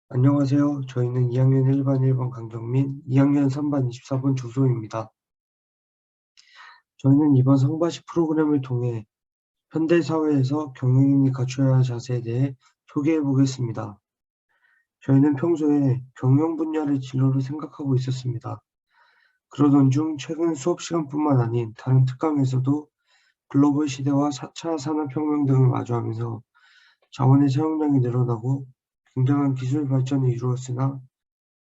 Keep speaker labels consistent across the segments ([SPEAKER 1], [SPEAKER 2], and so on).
[SPEAKER 1] 안녕하세요. 저희는 2학년 1반 1번 강경민, 2학년 3반 24번 조소입니다. 저희는 이번 성바시 프로그램을 통해 현대사회에서 경영인이 갖춰야 할 자세에 대해 소개해 보겠습니다. 저희는 평소에 경영 분야를 진로로 생각하고 있었습니다. 그러던 중 최근 수업 시간뿐만 아닌 다른 특강에서도 글로벌 시대와 4차 산업혁명 등을 마주하면서 자원의 사용량이 늘어나고 굉장한 기술 발전이 이루었으나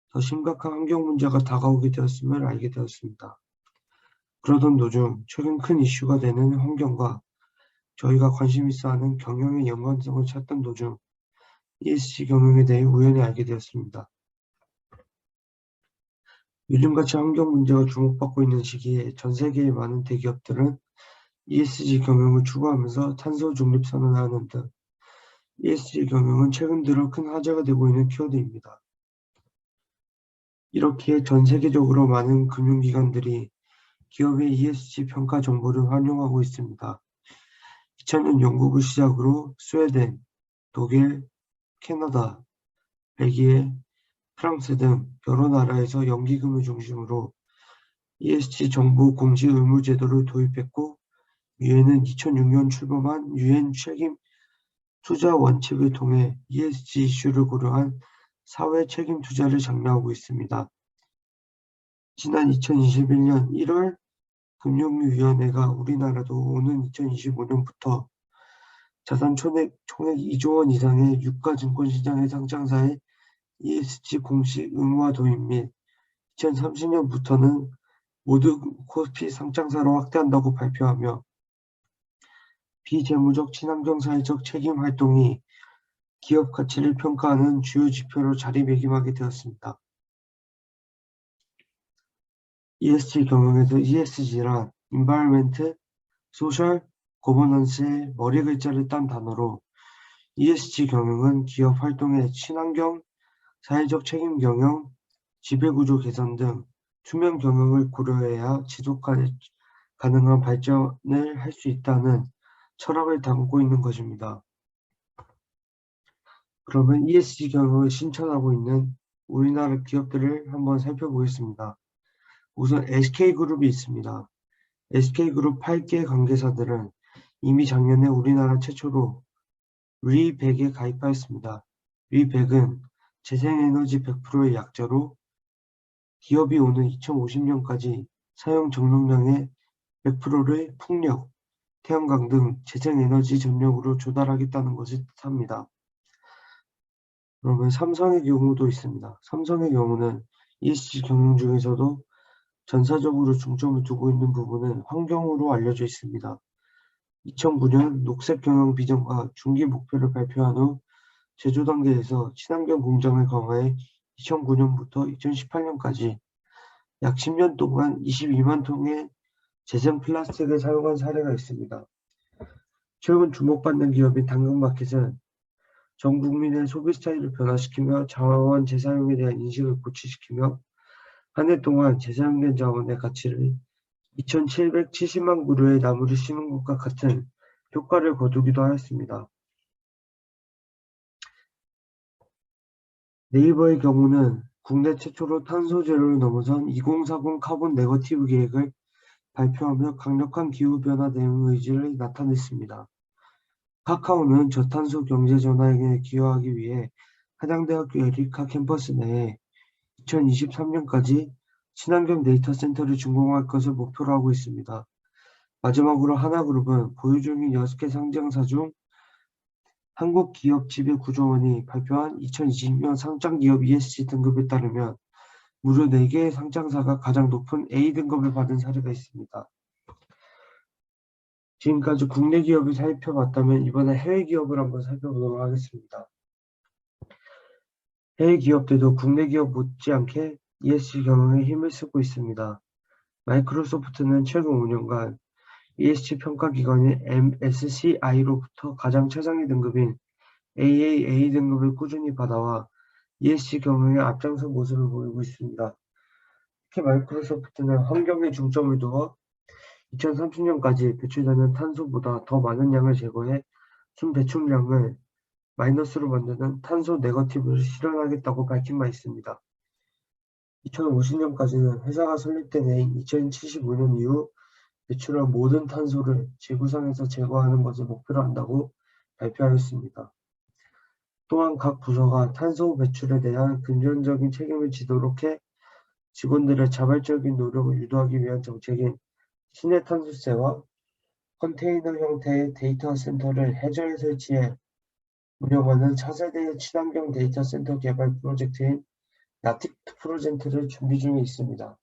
[SPEAKER 1] 더 심각한 환경 문제가 다가오게 되었음을 알게 되었습니다. 그러던 도중 최근 큰 이슈가 되는 환경과 저희가 관심 있어 하는 경영의 연관성을 찾던 도중 ESG 경영에 대해 우연히 알게 되었습니다. 요즘같이 환경 문제가 주목받고 있는 시기에 전 세계의 많은 대기업들은 ESG 경영을 추구하면서 탄소 중립 선언을 하는 등 ESG 경영은 최근 들어 큰 화제가 되고 있는 키워드입니다. 이렇기에 전 세계적으로 많은 금융기관들이 기업의 ESG 평가 정보를 활용하고 있습니다. 2000년 영국을 시작으로 스웨덴, 독일, 캐나다, 벨기에, 프랑스 등 여러 나라에서 연기금을 중심으로 ESG 정보 공시 의무 제도를 도입했고, 유엔은 2006년 출범한 유엔 책임 투자 원칙을 통해 ESG 이슈를 고려한 사회 책임 투자를 장려하고 있습니다. 지난 2021년 1월 금융위원회가 우리나라도 오는 2025년부터 자산 총액 2조 원 이상의 유가 증권시장의 상장사의 ESG 공시 의무화 도입 및 2030년부터는 모두 코스피 상장사로 확대한다고 발표하며 비재무적 친환경 사회적 책임 활동이 기업 가치를 평가하는 주요 지표로 자리매김하게 되었습니다. ESG 경영에서 ESG란 Environment, Social, Governance의 머리 글자를 딴 단어로 ESG 경영은 기업 활동의 친환경, 사회적 책임 경영, 지배구조 개선 등 투명 경영을 고려해야 지속 가능한 발전을 할 수 있다는 철학을 담고 있는 것입니다. 그러면 ESG 경영을 실천하고 있는 우리나라 기업들을 한번 살펴보겠습니다. 우선 SK그룹이 있습니다. SK그룹 8개 관계사들은 이미 작년에 우리나라 최초로 리100에 가입하였습니다. 리100은 재생에너지 100%의 약자로 기업이 오는 2050년까지 사용 전력량의 100%를 풍력, 태양광 등 재생에너지 전력으로 조달하겠다는 것을 뜻합니다. 그러면 삼성의 경우도 있습니다. 삼성의 경우는 ESG 경영 중에서도 전사적으로 중점을 두고 있는 부분은 환경으로 알려져 있습니다. 2009년 녹색 경영 비전과 중기 목표를 발표한 후 제조 단계에서 친환경 공장을 강화해 2009년부터 2018년까지 약 10년 동안 22만 톤의 재생 플라스틱을 사용한 사례가 있습니다. 최근 주목받는 기업인 당근마켓은 전 국민의 소비 스타일을 변화시키며 자원 재사용에 대한 인식을 고취시키며 한 해 동안 재사용된 자원의 가치를 2,770만 그루의 나무를 심은 것과 같은 효과를 거두기도 하였습니다. 네이버의 경우는 국내 최초로 탄소 제로를 넘어선 2040 카본 네거티브 계획을 발표하며 강력한 기후변화 대응 의지를 나타냈습니다. 카카오는 저탄소 경제 전환에 기여하기 위해 한양대학교 에리카 캠퍼스 내에 2023년까지 친환경 데이터 센터를 준공할 것을 목표로 하고 있습니다. 마지막으로 하나그룹은 보유 중인 6개 상장사 중 한국기업지배구조원이 발표한 2020년 상장기업 ESG 등급에 따르면 무려 4개의 상장사가 가장 높은 A등급을 받은 사례가 있습니다. 지금까지 국내 기업을 살펴봤다면 이번에 해외 기업을 한번 살펴보도록 하겠습니다. 해외 기업들도 국내 기업 못지않게 ESG 경영에 힘을 쓰고 있습니다. 마이크로소프트는 최근 5년간 ESG 평가 기관인 MSCI로부터 가장 최상위 등급인 AAA 등급을 꾸준히 받아와 ESG 경영에 앞장선 모습을 보이고 있습니다. 특히 마이크로소프트는 환경에 중점을 두어 2030년까지 배출되는 탄소보다 더 많은 양을 제거해 순배출량을 마이너스로 만드는 탄소 네거티브를 실현하겠다고 밝힌 바 있습니다. 2050년까지는 회사가 설립된 해인 2075년 이후 배출한 모든 탄소를 지구상에서 제거하는 것을 목표로 한다고 발표하였습니다. 또한 각 부서가 탄소 배출에 대한 금전적인 책임을 지도록 해 직원들의 자발적인 노력을 유도하기 위한 정책인 신해탄소세와 컨테이너 형태의 데이터 센터를 해저에 설치해 운영하는 차세대의 친환경 데이터 센터 개발 프로젝트인 나틱 프로젝트를 준비 중에 있습니다.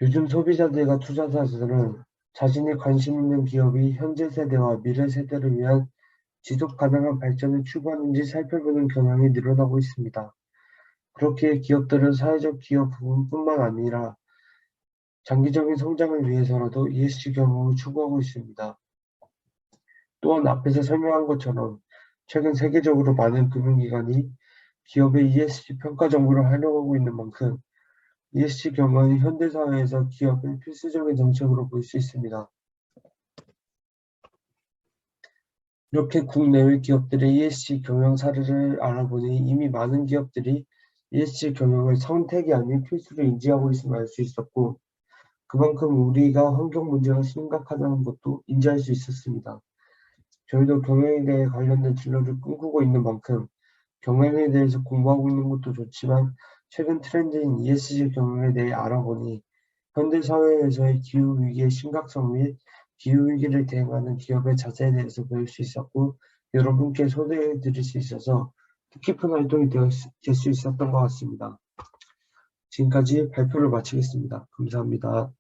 [SPEAKER 1] 요즘 소비자들과 투자자들은 자신이 관심 있는 기업이 현재 세대와 미래 세대를 위한 지속 가능한 발전을 추구하는지 살펴보는 경향이 늘어나고 있습니다. 그렇기에 기업들은 사회적 기업 부분뿐만 아니라 장기적인 성장을 위해서라도 ESG 경영을 추구하고 있습니다. 또한 앞에서 설명한 것처럼 최근 세계적으로 많은 금융기관이 기업의 ESG 평가 정보를 활용하고 있는 만큼 ESG 경영은 현대사회에서 기업의 필수적인 정책으로 볼 수 있습니다. 이렇게 국내외 기업들의 ESG 경영 사례를 알아보니 이미 많은 기업들이 ESG 경영을 선택이 아닌 필수로 인지하고 있음을 알 수 있었고, 그만큼 우리가 환경 문제가 심각하다는 것도 인지할 수 있었습니다. 저희도 경영에 대해 관련된 진로를 꿈꾸고 있는 만큼 경영에 대해서 공부하고 있는 것도 좋지만 최근 트렌드인 ESG 경영에 대해 알아보니 현대 사회에서의 기후위기의 심각성 및 기후위기를 대응하는 기업의 자세에 대해서 배울 수 있었고 여러분께 소개해 드릴 수 있어서 뜻깊은 활동이 될 수 있었던 것 같습니다. 지금까지 발표를 마치겠습니다. 감사합니다.